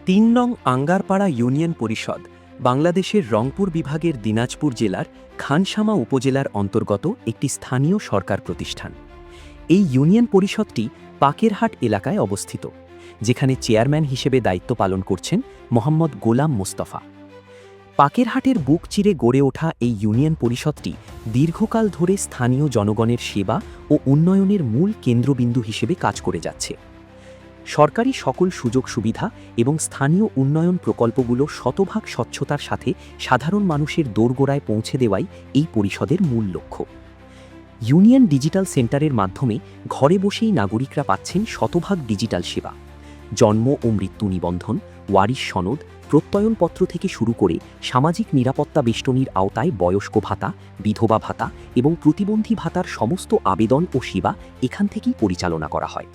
৩ নং আঙ্গারপাড়া ইউনিয়ন পরিষদ বাংলাদেশের রংপুর বিভাগের দিনাজপুর জেলার খানসামা উপজেলার অন্তর্গত একটি স্থানীয় সরকার প্রতিষ্ঠান। এই ইউনিয়ন পরিষদটি পাকেরহাট এলাকায় অবস্থিত, যেখানে চেয়ারম্যান হিসেবে দায়িত্ব পালন করছেন মোহাম্মদ গোলাম মোস্তফা। পাকেরহাটের বুক চিরে গড়ে ওঠা এই ইউনিয়ন পরিষদটি দীর্ঘকাল ধরে স্থানীয় জনগণের সেবা ও উন্নয়নের মূল কেন্দ্রবিন্দু হিসেবে কাজ করে যাচ্ছে। সরকারি সকল সুযোগ সুবিধা এবং স্থানীয় উন্নয়ন প্রকল্পগুলো শতভাগ স্বচ্ছতার সাথে সাধারণ মানুষের দোরগোড়ায় পৌঁছে দেওয়াই এই পরিষদের মূল লক্ষ্য। ইউনিয়ন ডিজিটাল সেন্টারের মাধ্যমে ঘরে বসেই নাগরিকরা পাচ্ছেন শতভাগ ডিজিটাল সেবা। জন্ম ও মৃত্যু নিবন্ধন, ওয়ারিশ সনদ, প্রত্যয়নপত্র থেকে শুরু করে সামাজিক নিরাপত্তা বেষ্টনীর আওতায় বয়স্ক ভাতা, বিধবা ভাতা এবং প্রতিবন্ধী ভাতার সমস্ত আবেদন ও সেবা এখান থেকেই পরিচালনা করা হয়।